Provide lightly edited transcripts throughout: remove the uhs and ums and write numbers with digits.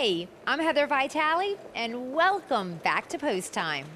Hey, I'm Heather Vitale, and welcome back to Post Time.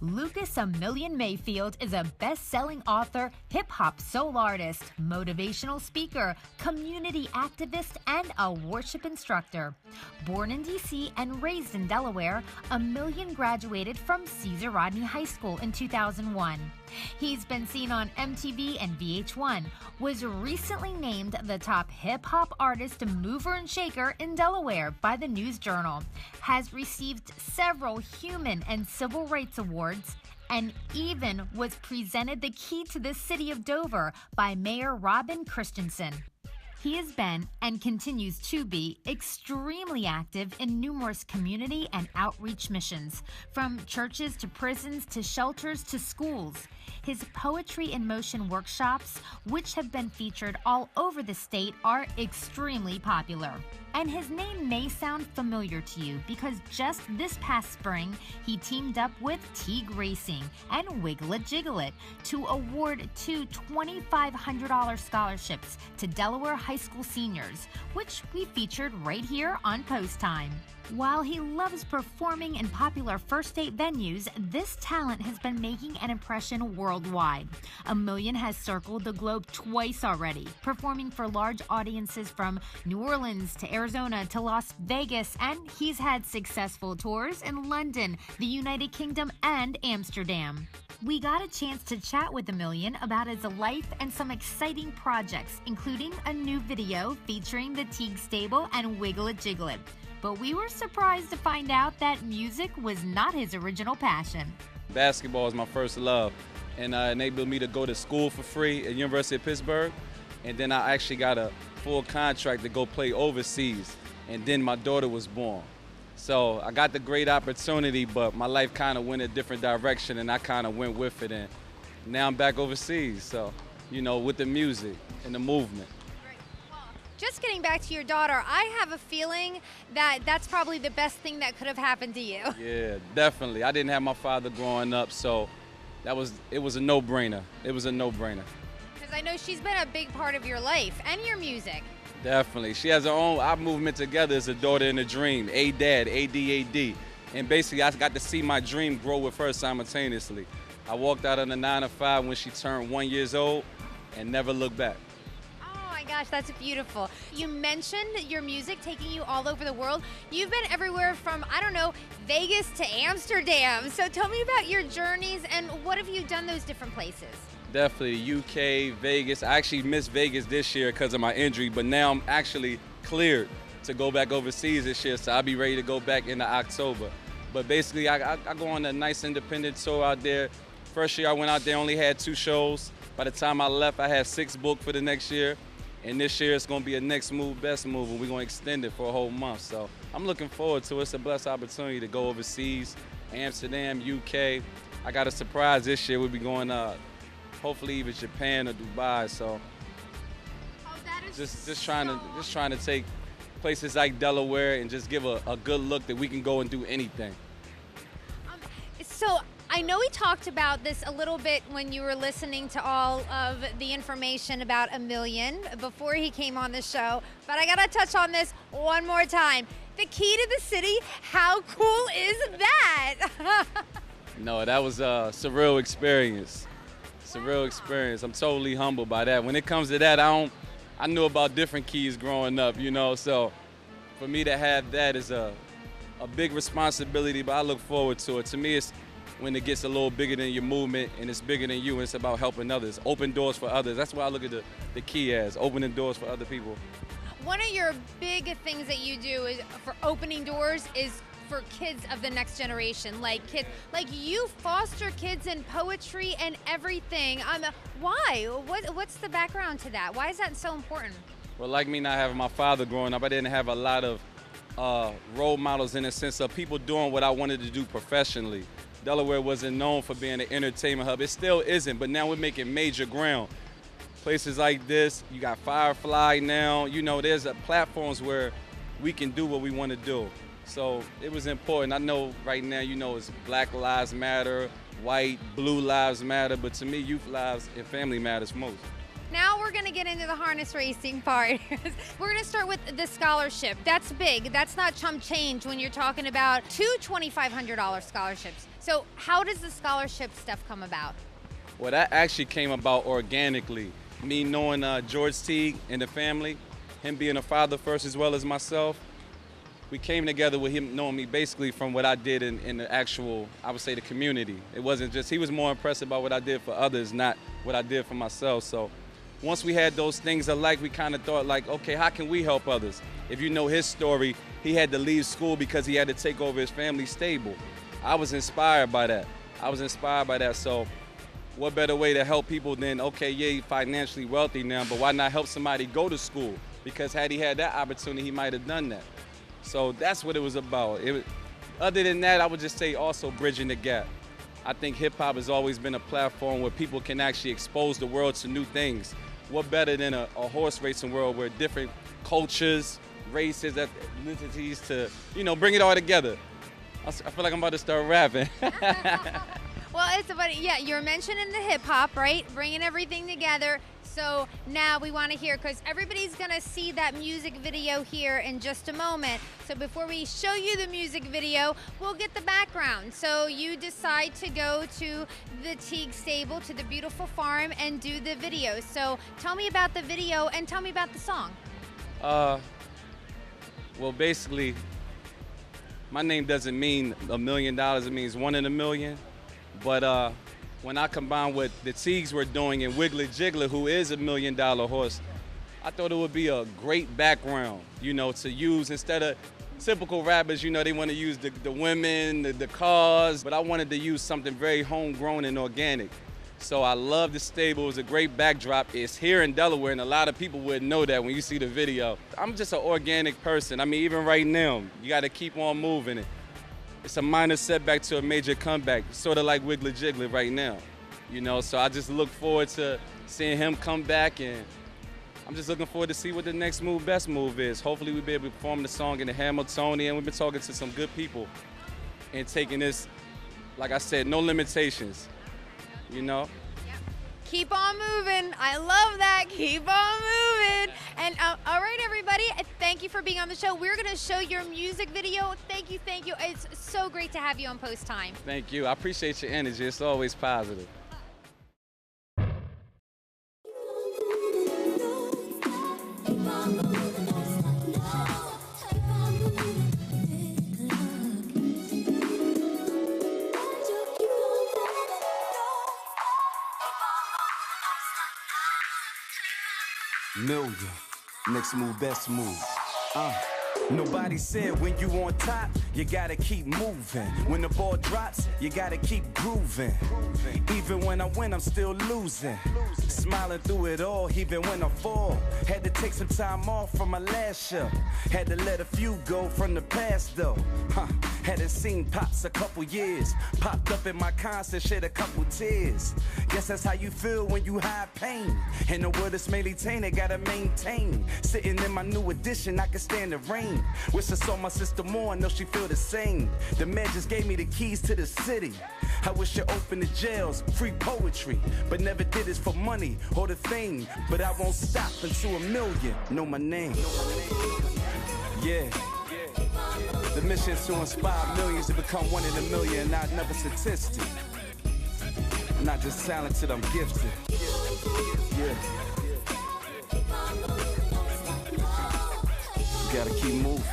Lucas Amillion Mayfield is a best-selling author, hip-hop soul artist, motivational speaker, community activist, and a worship instructor. Born in D.C. and raised in Delaware, Amillion graduated from Caesar Rodney High School in 2001. He's been seen on MTV and VH1, was recently named the top hip-hop artist mover and shaker in Delaware by the News Journal, has received several human and civil rights awards, and even was presented the key to the city of Dover by Mayor Robin Christiansen. He has been, and continues to be, extremely active in numerous community and outreach missions, from churches to prisons to shelters to schools. His Poetry in Motion workshops, which have been featured all over the state, are extremely popular. And his name may sound familiar to you because just this past spring, he teamed up with Teague Racing and Jiggleit to award two $2,500 scholarships to Delaware high school seniors, which we featured right here on Post Time. While he loves performing in popular first date venues, this talent has been making an impression worldwide. Amillion has circled the globe twice already, performing for large audiences from New Orleans to Arizona to Las Vegas, and he's had successful tours in London, the United Kingdom, and Amsterdam. We got a chance to chat with Amillion about his life and some exciting projects, including a new video featuring the Teague stable and Jiggleit. But we were surprised to find out that music was not his original passion. Basketball is my first love, and enabled me to go to school for free at University of Pittsburgh, and then I actually got a full contract to go play overseas, and then my daughter was born. So I got the great opportunity, but my life kind of went a different direction, and I kind of went with it, and now I'm back overseas, so, you know, with the music and the movement. Just getting back to your daughter, I have a feeling that that's probably the best thing that could have happened to you. Yeah, definitely. I didn't have my father growing up, so it was a no-brainer. It was a no-brainer. Because I know she's been a big part of your life and your music. Definitely. She has her own, our movement together is a daughter in a dream, A-Dad, A-D-A-D. And basically, I got to see my dream grow with her simultaneously. I walked out on the 9 to 5 when she turned 1 year old and never looked back. Gosh, that's beautiful. You mentioned your music taking you all over the world. You've been everywhere from, I don't know, Vegas to Amsterdam. So tell me about your journeys and what have you done those different places? Definitely UK, Vegas. I actually missed Vegas this year because of my injury, but now I'm actually cleared to go back overseas this year, so I'll be ready to go back in October. But basically, I go on a nice independent tour out there. First year I went out there, only had 2 shows. By the time I left, I had 6 booked for the next year. And this year it's going to be a next move, best move, and we're going to extend it for a whole month. So I'm looking forward to it. It's a blessed opportunity to go overseas, Amsterdam, UK. I got a surprise this year. We'll be going hopefully either Japan or Dubai. So just trying to take places like Delaware and just give a good look that we can go and do anything. So I know we talked about this a little bit when you were listening to all of the information about Amillion before he came on the show, but I gotta touch on this one more time. The key to the city, how cool is that? No, that was a surreal experience. Surreal experience. I'm totally humbled by that. When it comes to that, I knew about different keys growing up, you know, so for me to have that is a big responsibility, but I look forward to it. To me, it's when it gets a little bigger than your movement and it's bigger than you, and it's about helping others, open doors for others. That's why I look at the key as, opening doors for other people. One of your big things that you do is for opening doors is for kids of the next generation, like you foster kids in poetry and everything. Why? What's the background to that? Why is that so important? Well, like me not having my father growing up, I didn't have a lot of role models in the sense of people doing what I wanted to do professionally. Delaware wasn't known for being an entertainment hub. It still isn't, but now we're making major ground. Places like this, you got Firefly now, you know, there's platforms where we can do what we want to do. So it was important. I know right now, you know, it's Black Lives Matter, white, blue lives matter, but to me, youth lives and family matters most. Now we're gonna get into the harness racing part. We're gonna start with the scholarship. That's big. That's not chump change when you're talking about two $2,500 scholarships. So how does the scholarship stuff come about? Well, that actually came about organically. Me knowing George Teague and the family, him being a father first as well as myself, we came together with him knowing me basically from what I did in the actual, I would say, the community. It wasn't just, he was more impressed about what I did for others, not what I did for myself. So once we had those things alike, we kind of thought like, okay, how can we help others? If you know his story, he had to leave school because he had to take over his family's stable. I was inspired by that. So what better way to help people than, okay, yeah, he's financially wealthy now, but why not help somebody go to school? Because had he had that opportunity, he might have done that. So that's what it was about. Other than that, I would just say also bridging the gap. I think hip-hop has always been a platform where people can actually expose the world to new things. What better than a horse racing world where different cultures, races, ethnicities to, bring it all together. I feel like I'm about to start rapping. Well, it's about, yeah, you're mentioning the hip-hop, right? Bringing everything together. So now we want to hear, because everybody's going to see that music video here in just a moment. So before we show you the music video, we'll get the background. So you decide to go to the Teague stable, to the beautiful farm, and do the video. So tell me about the video and tell me about the song. Well, basically, my name doesn't mean $1 million. It means 1 in a million. But when I combined what the Teagues were doing and Jiggleit, who is $1 million horse, I thought it would be a great background, to use instead of typical rappers, they want to use the women, the cars, but I wanted to use something very homegrown and organic. So I love the stable. It was a great backdrop. It's here in Delaware, and a lot of people wouldn't know that when you see the video. I'm just an organic person. I mean, even right now, you got to keep on moving it. It's a minor setback to a major comeback, sort of like Jiggleit right now, So I just look forward to seeing him come back, and I'm just looking forward to see what the next best move is. Hopefully we'll be able to perform the song in the Hamiltonian. We've been talking to some good people and taking this, like I said, no limitations, Yep. Keep on moving. I love that. Keep on moving. And all right, everybody, thank you for being on the show. We're going to show your music video. Thank you. It's so great to have you on Post Time. Thank you. I appreciate your energy. It's always positive. Million, next move, best move. Nobody said when you on top, you gotta keep moving. When the ball drops, you gotta keep grooving. Even when I win, I'm still losing. Smiling through it all, even when I fall. Had to take some time off from my last show. Had to let a few go from the past though. Hadn't seen Pops a couple years. Popped up in my concert, shed a couple tears. Guess that's how you feel when you hide pain. And the word is maintained, gotta maintain. Sitting in my new edition, I can stand the rain. Wish I saw my sister more, I know she feel the same. The man just gave me the keys to the city. I wish you opened the jails, free poetry, but never did this for money or the fame. But I won't stop until $1 million know my name. Yeah. The mission to inspire millions to become 1 in a million, not another statistic. I'm not just talented, I'm gifted. Yeah. You gotta keep moving.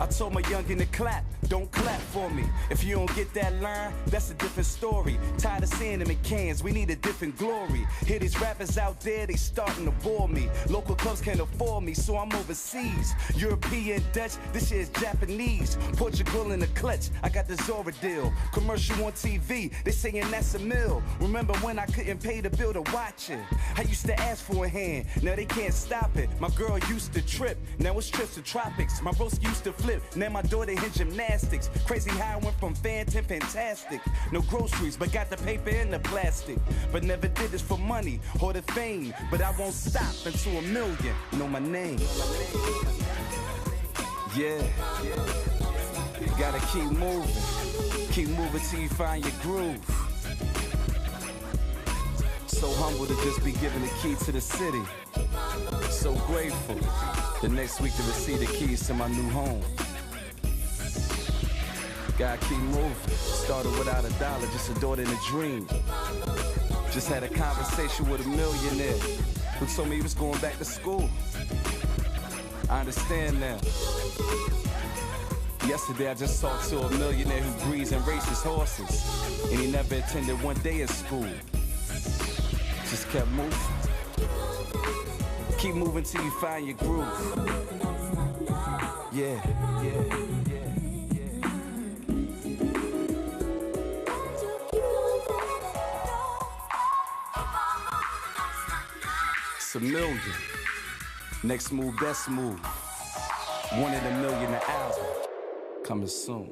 I told my youngin' to clap, don't clap for me. If you don't get that line, that's a different story. Tired of seeing them in cans, we need a different glory. Hear these rappers out there, they starting to bore me. Local clubs can't afford me, so I'm overseas. European, Dutch, this shit is Japanese. Portugal in the clutch, I got the Zora deal. Commercial on TV, they saying that's a meal. Remember when I couldn't pay the bill to watch it? I used to ask for a hand, now they can't stop it. My girl used to trip, now it's trips to tropics. My bros used to flip, now my daughter in gymnastics. Crazy how I went from fan to fantastic. No groceries, but got the paper and the plastic. But never did this for money or the fame. But I won't stop until $1 million know my name. Yeah. You gotta keep moving till you find your groove. So humble to just be given the key to the city. So grateful. The next week to receive the keys to my new home. Gotta keep moving. Started without $1, just a daughter in a dream. Just had a conversation with a millionaire who told me he was going back to school. I understand now. Yesterday I just talked to a millionaire who breeds and races horses, and he never attended one day at school. Just kept moving. Keep moving till you find your groove. Yeah, yeah, yeah, yeah. It's Amillion. Next move, best move. 1 in a million an album. Coming soon.